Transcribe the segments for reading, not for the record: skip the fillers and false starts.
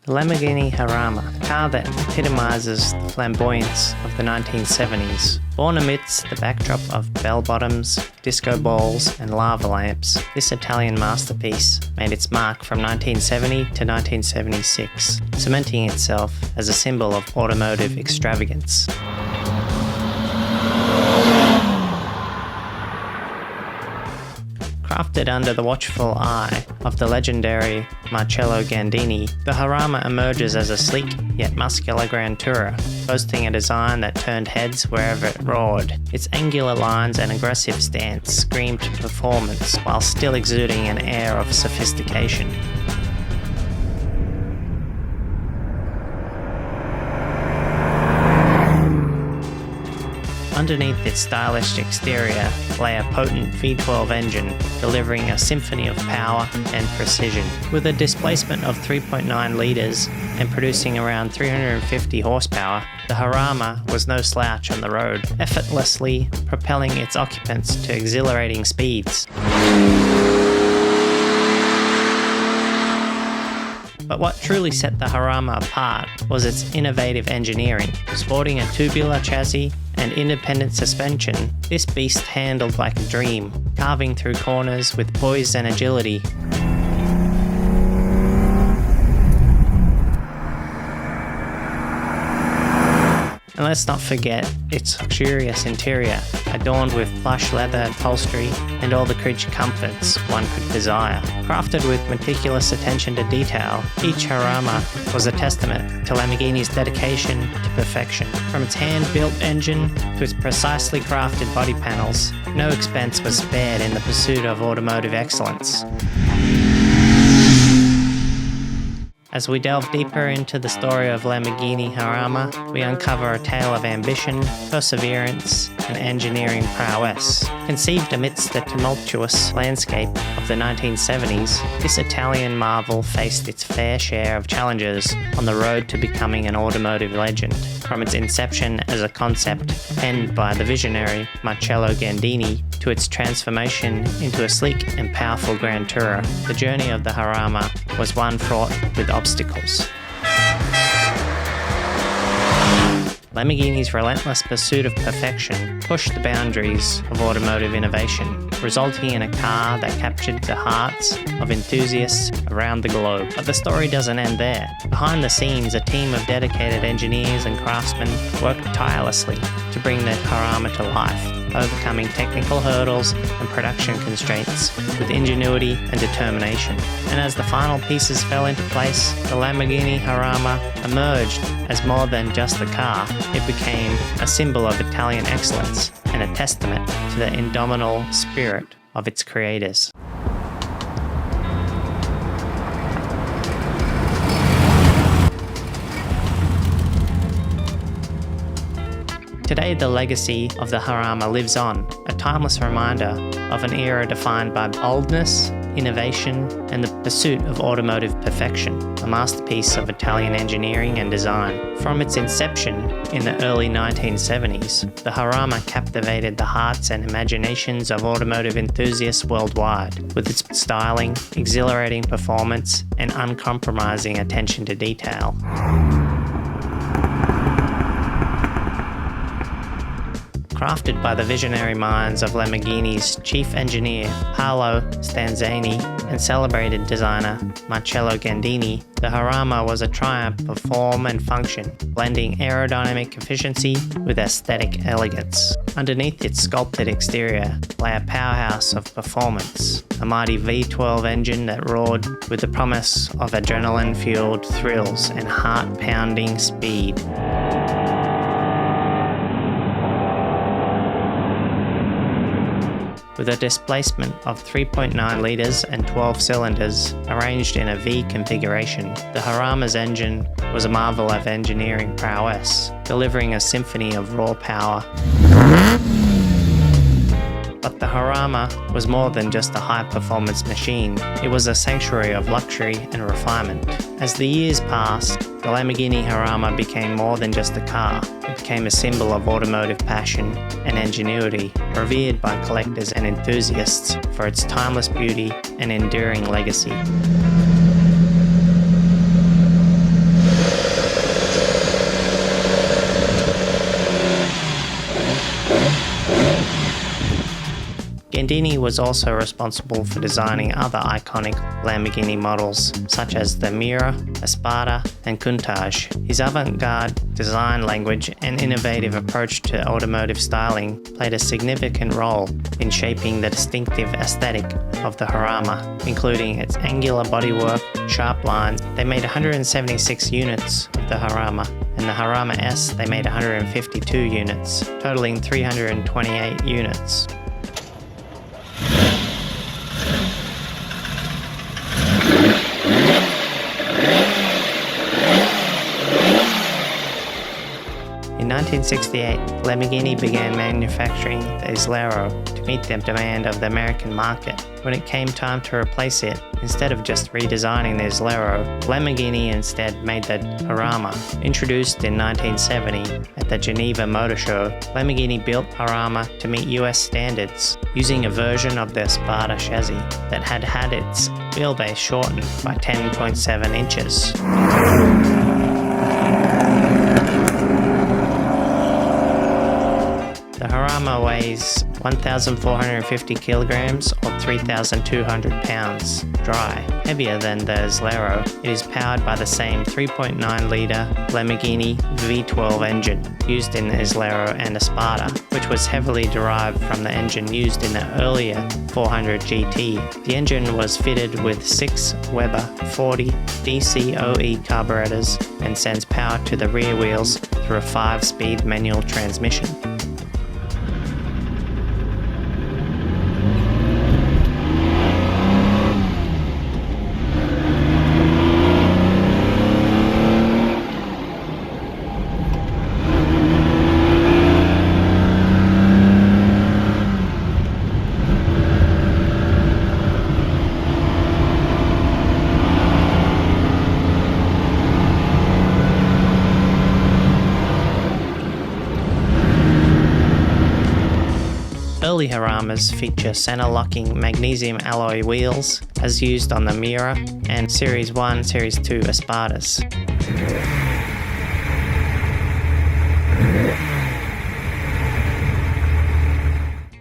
The Lamborghini Jarama, a car that epitomizes the flamboyance of the 1970s. Born amidst the backdrop of bell-bottoms, disco balls and lava lamps, this Italian masterpiece made its mark from 1970 to 1976, cementing itself as a symbol of automotive extravagance. Crafted under the watchful eye of the legendary Marcello Gandini, the Jarama emerges as a sleek yet muscular Grand Tourer, boasting a design that turned heads wherever it roared. Its angular lines and aggressive stance screamed performance while still exuding an air of sophistication. Underneath its stylish exterior lay a potent V12 engine, delivering a symphony of power and precision. With a displacement of 3.9 litres and producing around 350 horsepower, the Jarama was no slouch on the road, effortlessly propelling its occupants to exhilarating speeds. But what truly set the Jarama apart was its innovative engineering. Sporting a tubular chassis and independent suspension, this beast handled like a dream, carving through corners with poise and agility. And let's not forget its luxurious interior, adorned with plush leather upholstery and all the creature comforts one could desire. Crafted with meticulous attention to detail, each Jarama was a testament to Lamborghini's dedication to perfection. From its hand-built engine to its precisely crafted body panels, no expense was spared in the pursuit of automotive excellence. As we delve deeper into the story of Lamborghini Jarama, we uncover a tale of ambition, perseverance, and engineering prowess. Conceived amidst the tumultuous landscape of the 1970s, this Italian marvel faced its fair share of challenges on the road to becoming an automotive legend. From its inception as a concept penned by the visionary Marcello Gandini to its transformation into a sleek and powerful Grand Tourer, the journey of the Jarama was one fraught with obstacles. Lamborghini's relentless pursuit of perfection pushed the boundaries of automotive innovation, resulting in a car that captured the hearts of enthusiasts around the globe. But the story doesn't end there. Behind the scenes, a team of dedicated engineers and craftsmen worked tirelessly to bring the Jarama to life, overcoming technical hurdles and production constraints with ingenuity and determination. And as the final pieces fell into place, the Lamborghini Jarama emerged as more than just a car. It became a symbol of Italian excellence and a testament to the indomitable spirit of its creators. Today, the legacy of the Jarama lives on, a timeless reminder of an era defined by boldness, innovation, and the pursuit of automotive perfection, a masterpiece of Italian engineering and design. From its inception in the early 1970s, the Jarama captivated the hearts and imaginations of automotive enthusiasts worldwide, with its styling, exhilarating performance, and uncompromising attention to detail. Crafted by the visionary minds of Lamborghini's chief engineer Paolo Stanzani and celebrated designer Marcello Gandini, the Jarama was a triumph of form and function, blending aerodynamic efficiency with aesthetic elegance. Underneath its sculpted exterior lay a powerhouse of performance, a mighty V12 engine that roared with the promise of adrenaline-fueled thrills and heart-pounding speed. With a displacement of 3.9 litres and 12 cylinders arranged in a V configuration, the Jarama's engine was a marvel of engineering prowess, delivering a symphony of raw power. But the Jarama was more than just a high-performance machine. It was a sanctuary of luxury and refinement. As the years passed, the Lamborghini Jarama became more than just a car. It became a symbol of automotive passion and ingenuity, revered by collectors and enthusiasts for its timeless beauty and enduring legacy. Gandini was also responsible for designing other iconic Lamborghini models, such as the Miura, Espada, and Countach. His avant-garde design language and innovative approach to automotive styling played a significant role in shaping the distinctive aesthetic of the Jarama, including its angular bodywork, sharp lines. They made 176 units of the Jarama, and the Harama S they made 152 units, totaling 328 units. In 1968, Lamborghini began manufacturing the Islero to meet the demand of the American market. When it came time to replace it, instead of just redesigning the Islero, Lamborghini instead made the Jarama. Introduced in 1970 at the Geneva Motor Show, Lamborghini built Jarama to meet US standards, using a version of the Espada chassis that had had its wheelbase shortened by 10.7 inches. The Jarama weighs 1,450 kilograms or 3,200 pounds, dry, heavier than the Islero. It is powered by the same 3.9-litre Lamborghini V12 engine used in the Islero and Espada, which was heavily derived from the engine used in the earlier 400 GT. The engine was fitted with 6 Weber 40 DCOE carburetors and sends power to the rear wheels through a 5-speed manual transmission. Early Jaramas feature center-locking magnesium alloy wheels as used on the Miura and Series 1, Series 2 Espadas.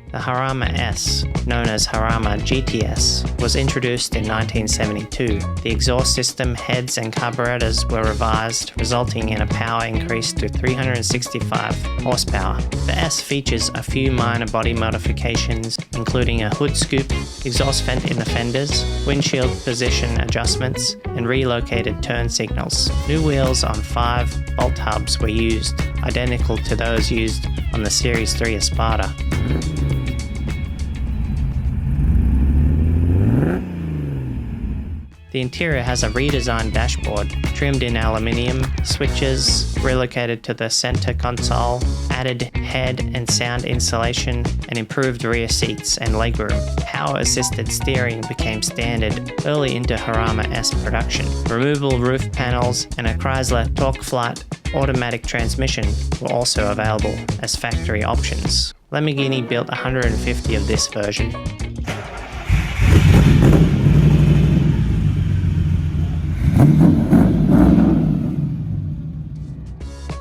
The Harama S, known as Harama GTS, was introduced in 1972. The exhaust system, heads and carburetors were revised, resulting in a power increase to 365 horsepower. The S features a few minor body modifications, including a hood scoop, exhaust vent in the fenders, windshield position adjustments, and relocated turn signals. New wheels on 5 bolt hubs were used, identical to those used on the Series 3 Espada. The interior has a redesigned dashboard, trimmed in aluminium, switches relocated to the center console, added head and sound insulation, and improved rear seats and legroom. Power-assisted steering became standard early into Harama S production. Removable roof panels and a Chrysler Torque-Flight automatic transmission were also available as factory options. Lamborghini built 150 of this version.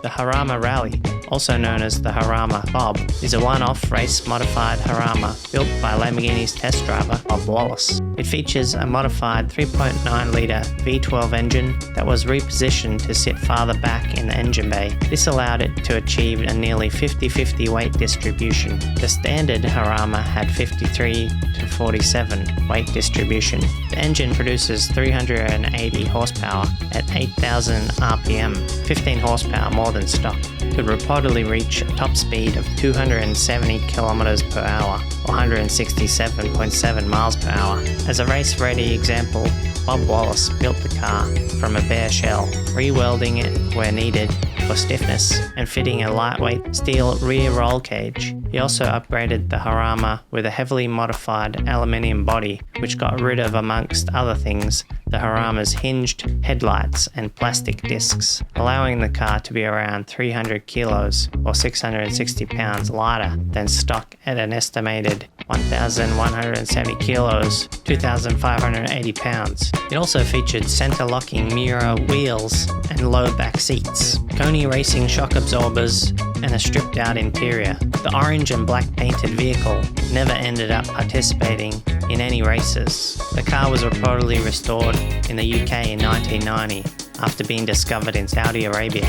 The Harama Rally, also known as the Harama Bob, is a one-off race-modified Harama built by Lamborghini's test driver Bob Wallace. It features a modified 3.9-litre V12 engine that was repositioned to sit farther back in the engine bay. This allowed it to achieve a nearly 50-50 weight distribution. The standard Harama had 53 to 47 weight distribution. The engine produces 380 horsepower at 8,000 RPM, 15 horsepower more than stock. Could reportedly reach a top speed of 270 km per hour, or 167.7 miles per hour. As a race-ready example, Bob Wallace built the car from a bare shell, re-welding it where needed for stiffness and fitting a lightweight steel rear roll cage. He also upgraded the Harama with a heavily modified aluminium body, which got rid of, amongst other things, the Harama's hinged headlights and plastic discs, allowing the car to be around 300 kilos or 660 pounds lighter than stock at an estimated 1,170 kilos, 2,580 pounds. It also featured center-locking Miura wheels and low back seats, Koni racing shock absorbers, and a stripped-out interior. The orange and black painted vehicle never ended up participating in any races. The car was reportedly restored in the UK in 1990 after being discovered in Saudi Arabia.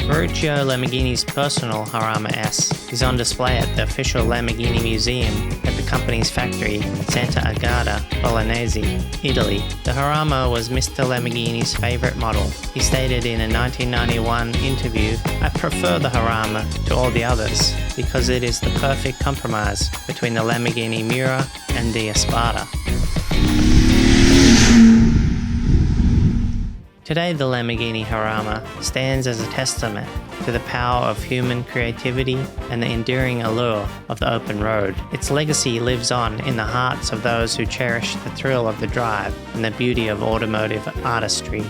Ferruccio Lamborghini's personal Harama S is on display at the official Lamborghini Museum at the company's factory in Santa Agata, Bolognese, Italy. The Harama was Mr. Lamborghini's favorite model. He stated in a 1991 interview, "I prefer the Harama to all the others because it is the perfect compromise between the Lamborghini Miura and the Espada." Today, the Lamborghini Jarama stands as a testament to the power of human creativity and the enduring allure of the open road. Its legacy lives on in the hearts of those who cherish the thrill of the drive and the beauty of automotive artistry.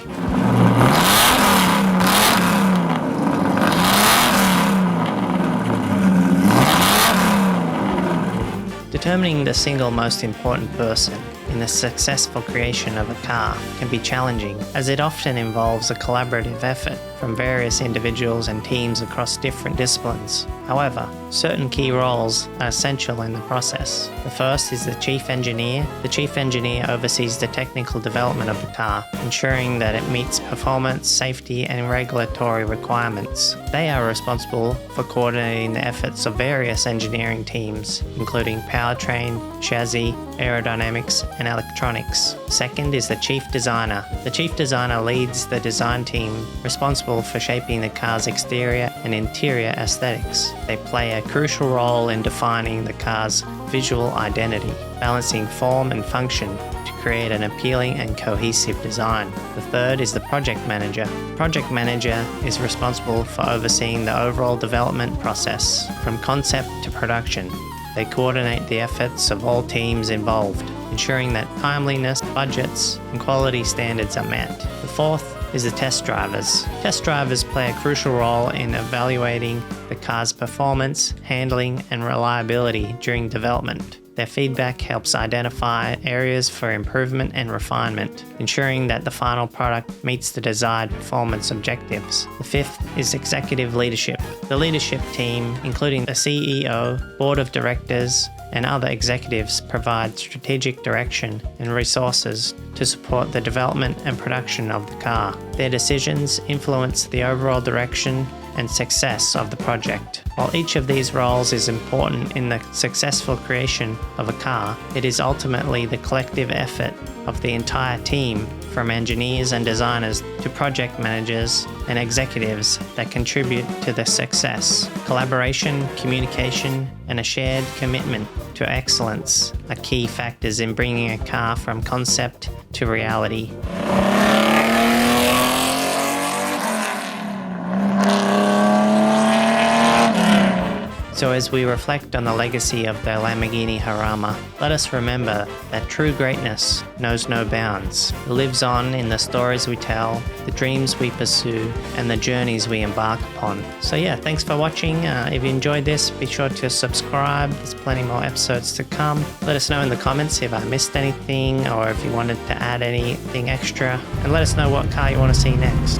Determining the single most important person in the successful creation of a car can be challenging, as it often involves a collaborative effort from various individuals and teams across different disciplines. However, certain key roles are essential in the process. The first is the chief engineer. The chief engineer oversees the technical development of the car, ensuring that it meets performance, safety, and regulatory requirements. They are responsible for coordinating the efforts of various engineering teams, including powertrain, chassis, aerodynamics, and electronics. Second is the chief designer. The chief designer leads the design team responsible for shaping the car's exterior and interior aesthetics. They play a crucial role in defining the car's visual identity, balancing form and function to create an appealing and cohesive design. The third is the project manager. Project manager is responsible for overseeing the overall development process from concept to production. They coordinate the efforts of all teams involved, ensuring that timeliness, budgets, and quality standards are met. The fourth is the test drivers. Test drivers play a crucial role in evaluating the car's performance, handling, and reliability during development. Their feedback helps identify areas for improvement and refinement, ensuring that the final product meets the desired performance objectives. The fifth is executive leadership. The leadership team, including the CEO, board of directors, and other executives, provide strategic direction and resources to support the development and production of the car. Their decisions influence the overall direction and success of the project. While each of these roles is important in the successful creation of a car, it is ultimately the collective effort of the entire team, from engineers and designers to project managers and executives, that contribute to the success. Collaboration, communication, and a shared commitment to excellence are key factors in bringing a car from concept to reality. So as we reflect on the legacy of the Lamborghini Jarama, let us remember that true greatness knows no bounds. It lives on in the stories we tell, the dreams we pursue, and the journeys we embark upon. So yeah, thanks for watching. If you enjoyed this, be sure to subscribe. There's plenty more episodes to come. Let us know in the comments if I missed anything or if you wanted to add anything extra. And let us know what car you want to see next.